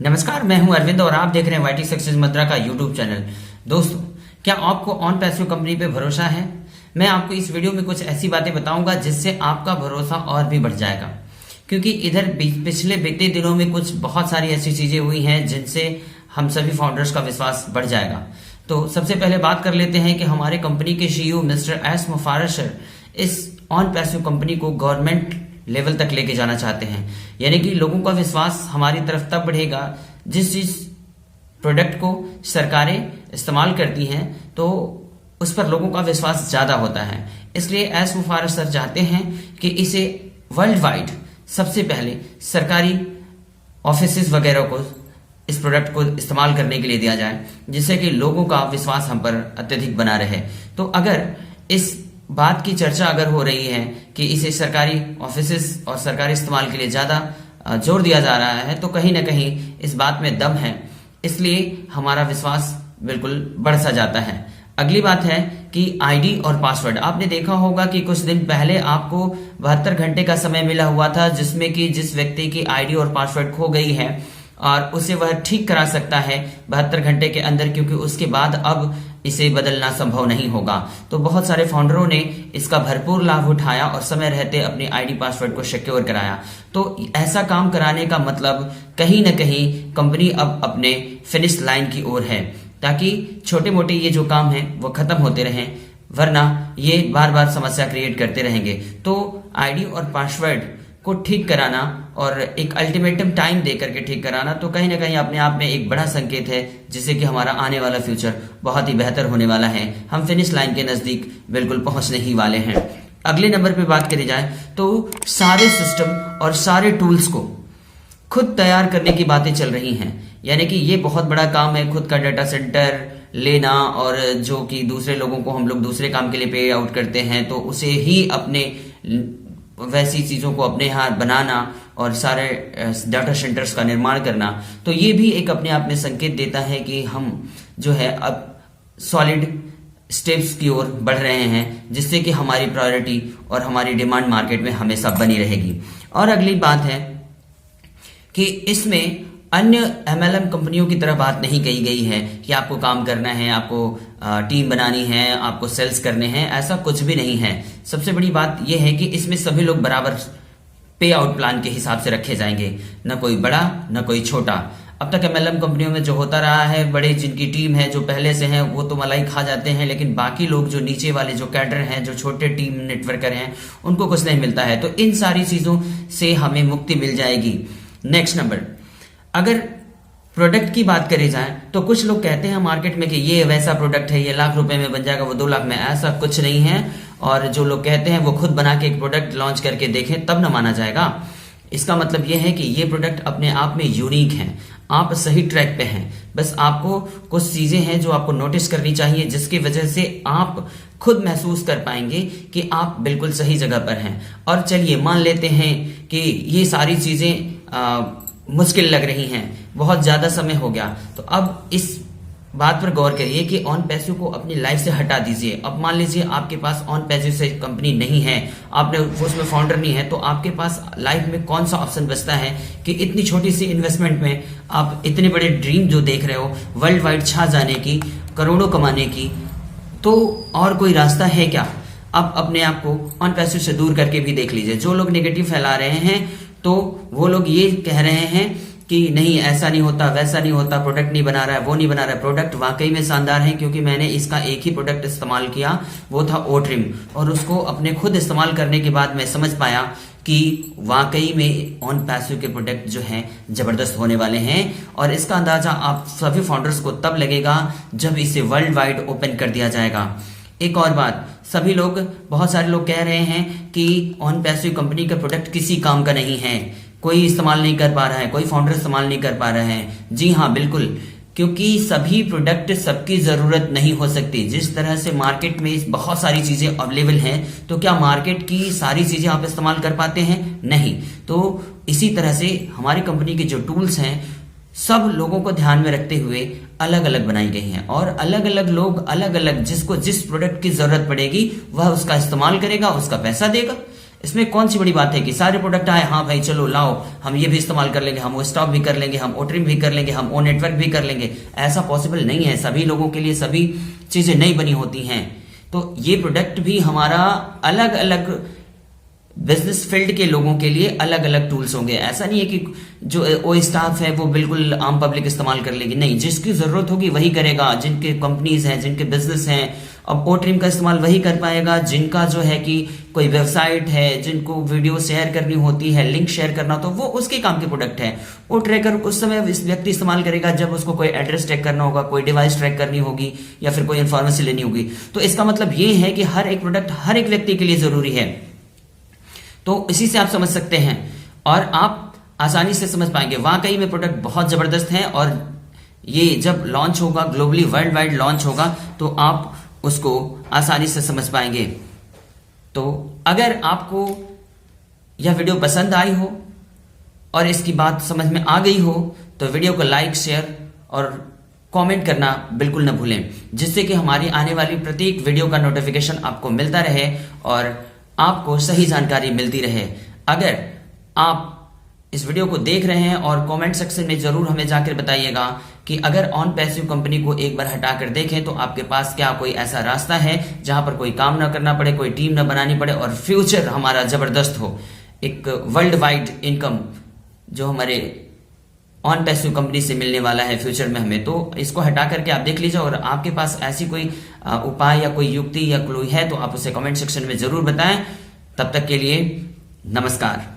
नमस्कार, मैं हूं अरविंद और आप देख रहे हैं वाईटी सक्सेस मंत्रा का यूट्यूब चैनल। दोस्तों, क्या आपको ऑन पैसिव कंपनी पे भरोसा है? मैं आपको इस वीडियो में कुछ ऐसी बातें बताऊंगा जिससे आपका भरोसा और भी बढ़ जाएगा, क्योंकि इधर पिछले बीते दिनों में कुछ बहुत सारी ऐसी चीजें हुई हैं जिनसे हम सभी फाउंडर्स का विश्वास बढ़ जाएगा। तो सबसे पहले बात कर लेते हैं कि हमारे कंपनी के सीईओ मिस्टर एस मुफारशर इस ऑन पैसिव कंपनी को गवर्नमेंट लेवल तक लेके जाना चाहते हैं। यानी कि लोगों का विश्वास हमारी तरफ तब बढ़ेगा जिस प्रोडक्ट को सरकारें इस्तेमाल करती हैं तो उस पर लोगों का विश्वास ज्यादा होता है। इसलिए एस मुफारश सर चाहते हैं कि इसे वर्ल्ड वाइड सबसे पहले सरकारी ऑफिसेज वगैरह को इस प्रोडक्ट को इस्तेमाल करने के लिए दिया जाए, जिससे कि लोगों का विश्वास हम पर अत्यधिक बना रहे। तो अगर इस बात की चर्चा अगर हो रही है कि इसे सरकारी ऑफिसेस और सरकारी इस्तेमाल के लिए ज्यादा जोर दिया जा रहा है, तो कहीं ना कहीं इस बात में दम है, इसलिए हमारा विश्वास बिल्कुल बढ़ सा जाता है। अगली बात है कि आईडी और पासवर्ड। आपने देखा होगा कि कुछ दिन पहले आपको 72 घंटे का समय मिला हुआ था, जिसमें कि जिस व्यक्ति की आईडी और पासवर्ड खो गई है और उसे वह ठीक करा सकता है 72 घंटे के अंदर, क्योंकि उसके बाद अब इसे बदलना संभव नहीं होगा। तो बहुत सारे फाउंडरों ने इसका भरपूर लाभ उठाया और समय रहते अपनी आईडी पासवर्ड को सिक्योर कराया। तो ऐसा काम कराने का मतलब कहीं ना कहीं कंपनी अब अपने फिनिश लाइन की ओर है, ताकि छोटे मोटे ये जो काम है वो खत्म होते रहें, वरना ये बार बार समस्या क्रिएट करते रहेंगे। तो आईडी और पासवर्ड को ठीक कराना और एक अल्टीमेटम टाइम दे करके ठीक कराना तो कहीं ना कहीं अपने आप में एक बड़ा संकेत है, जिससे कि हमारा आने वाला फ्यूचर बहुत ही बेहतर होने वाला है। हम फिनिश लाइन के नजदीक बिल्कुल पहुंचने ही वाले हैं। अगले नंबर पे बात करी जाए तो सारे सिस्टम और सारे टूल्स को खुद तैयार करने की बातें चल रही हैं। यानी कि ये बहुत बड़ा काम है, खुद का डाटा सेंटर लेना, और जो कि दूसरे लोगों को हम लोग दूसरे काम के लिए पे आउट करते हैं तो उसे ही अपने वैसी चीजों को अपने यहाँ बनाना और सारे डाटा सेंटर्स का निर्माण करना, तो ये भी एक अपने आप में संकेत देता है कि हम जो है अब सॉलिड स्टेप्स की ओर बढ़ रहे हैं, जिससे कि हमारी प्रायोरिटी और हमारी डिमांड मार्केट में हमेशा बनी रहेगी। और अगली बात है कि इसमें अन्य एमएलएम कंपनियों की तरह बात नहीं कही गई है कि आपको काम करना है, आपको टीम बनानी है, आपको सेल्स करने हैं, ऐसा कुछ भी नहीं है। सबसे बड़ी बात यह है कि इसमें सभी लोग बराबर पे आउट प्लान के हिसाब से रखे जाएंगे, न कोई बड़ा न कोई छोटा। अब तक एमएलएम कंपनियों में जो होता रहा है, बड़े जिनकी टीम है जो पहले से हैं वो तो मलाई खा जाते हैं, लेकिन बाकी लोग जो नीचे वाले जो कैडर हैं, जो छोटे टीम नेटवर्कर हैं, उनको कुछ नहीं मिलता है। तो इन सारी चीजों से हमें मुक्ति मिल जाएगी। नेक्स्ट नंबर, अगर प्रोडक्ट की बात करी जाए तो कुछ लोग कहते हैं मार्केट में कि ये वैसा प्रोडक्ट है, ये लाख रुपए में बन जाएगा, वो 2 लाख में। ऐसा कुछ नहीं है। और जो लोग कहते हैं वो खुद बना के एक प्रोडक्ट लॉन्च करके देखें तब न माना जाएगा। इसका मतलब ये है कि ये प्रोडक्ट अपने आप में यूनिक है, आप सही ट्रैक पे हैं। बस आपको कुछ चीजें हैं जो आपको नोटिस करनी चाहिए, जिसकी वजह से आप खुद महसूस कर पाएंगे कि आप बिल्कुल सही जगह पर हैं। और चलिए मान लेते हैं कि ये सारी चीजें मुश्किल लग रही हैं, बहुत ज्यादा समय हो गया, तो अब इस बात पर गौर करिए कि ऑन पैसिव को अपनी लाइफ से हटा दीजिए। अब मान लीजिए आपके पास ऑन पैसिव से कंपनी नहीं है, आपने उसमें फाउंडर नहीं है, तो आपके पास लाइफ में कौन सा ऑप्शन बचता है कि इतनी छोटी सी इन्वेस्टमेंट में आप इतने बड़े ड्रीम जो देख रहे हो, वर्ल्ड वाइड छा जाने की, करोड़ों कमाने की, तो और कोई रास्ता है क्या? आप अपने आप को ऑन पैसिव से दूर करके भी देख लीजिए। जो लोग नेगेटिव फैला रहे हैं तो वो लोग ये कह रहे हैं कि नहीं ऐसा नहीं होता, वैसा नहीं होता, प्रोडक्ट नहीं बना रहा है, वो नहीं बना रहा है। प्रोडक्ट वाकई में शानदार है, क्योंकि मैंने इसका एक ही प्रोडक्ट इस्तेमाल किया, वो था ओ ट्रिम, और उसको अपने खुद इस्तेमाल करने के बाद मैं समझ पाया कि वाकई में ऑन पैसिव के प्रोडक्ट जो हैं जबरदस्त होने वाले हैं। और इसका अंदाजा आप सभी फाउंडर्स को तब लगेगा जब इसे वर्ल्ड वाइड ओपन कर दिया जाएगा। एक और बात, सभी लोग, बहुत सारे लोग कह रहे हैं कि ऑन पैसिव कंपनी का प्रोडक्ट किसी काम का नहीं है, कोई इस्तेमाल नहीं कर पा रहा है, कोई फाउंडर इस्तेमाल नहीं कर पा रहे हैं। जी हाँ, बिल्कुल, क्योंकि सभी प्रोडक्ट सबकी जरूरत नहीं हो सकती। जिस तरह से मार्केट में बहुत सारी चीजें अवेलेबल हैं, तो क्या मार्केट की सारी चीजें आप इस्तेमाल कर पाते हैं? नहीं। तो इसी तरह से हमारी कंपनी के जो टूल्स हैं सब लोगों को ध्यान में रखते हुए अलग अलग बनाई गई हैं, और अलग अलग लोग अलग अलग जिसको जिस प्रोडक्ट की जरूरत पड़ेगी वह उसका इस्तेमाल करेगा, उसका पैसा देगा। इसमें कौन सी बड़ी बात है कि सारे प्रोडक्ट आए, हाँ भाई चलो लाओ, हम ये भी इस्तेमाल कर लेंगे, हम वो स्टॉक भी कर लेंगे, हम ओ ट्रिम भी कर लेंगे, हम ओ नेटवर्क भी कर लेंगे। ऐसा पॉसिबल नहीं है। सभी लोगों के लिए सभी चीजें नहीं बनी होती हैं। तो ये प्रोडक्ट भी हमारा अलग अलग बिजनेस फील्ड के लोगों के लिए अलग अलग टूल्स होंगे। ऐसा नहीं है कि जो ओ स्टाफ है वो बिल्कुल आम पब्लिक इस्तेमाल कर लेगी, नहीं, जिसकी जरूरत होगी वही करेगा। जिनके कंपनीज हैं, जिनके बिजनेस हैं, अब ओ ट्रिम का इस्तेमाल वही कर पाएगा। जिनका जो है कि कोई वेबसाइट है, जिनको वीडियो शेयर करनी होती है, लिंक शेयर करना, तो वो उसके काम के प्रोडक्ट है। ओ ट्रैकर उस समय इस व्यक्ति इस्तेमाल करेगा जब उसको कोई एड्रेस ट्रैक करना होगा, कोई डिवाइस ट्रैक करनी होगी या फिर कोई इन्फॉर्मेशन लेनी होगी। तो इसका मतलब ये है कि हर एक प्रोडक्ट हर एक व्यक्ति के लिए जरूरी है। तो इसी से आप समझ सकते हैं और आप आसानी से समझ पाएंगे। वाकई में प्रोडक्ट बहुत जबरदस्त है और ये जब लॉन्च होगा, ग्लोबली वर्ल्ड वाइड लॉन्च होगा, तो आप उसको आसानी से समझ पाएंगे। तो अगर आपको यह वीडियो पसंद आई हो और इसकी बात समझ में आ गई हो तो वीडियो को लाइक, शेयर और कमेंट करना बिल्कुल न भूलें, जिससे कि हमारी आने वाली प्रत्येक वीडियो का नोटिफिकेशन आपको मिलता रहे और आपको सही जानकारी मिलती रहे। अगर आप इस वीडियो को देख रहे हैं और कमेंट सेक्शन में जरूर हमें जाकर बताइएगा कि अगर ऑन पैसिव कंपनी को एक बार हटाकर देखें तो आपके पास क्या कोई ऐसा रास्ता है जहां पर कोई काम ना करना पड़े, कोई टीम ना बनानी पड़े और फ्यूचर हमारा जबरदस्त हो, एक वर्ल्ड वाइड इनकम जो हमारे ऑन पैसिव कंपनी से मिलने वाला है फ्यूचर में हमें। तो इसको हटा करके आप देख लीजिए और आपके पास ऐसी कोई उपाय या कोई युक्ति या क्लू है तो आप उसे कमेंट सेक्शन में जरूर बताएं। तब तक के लिए नमस्कार।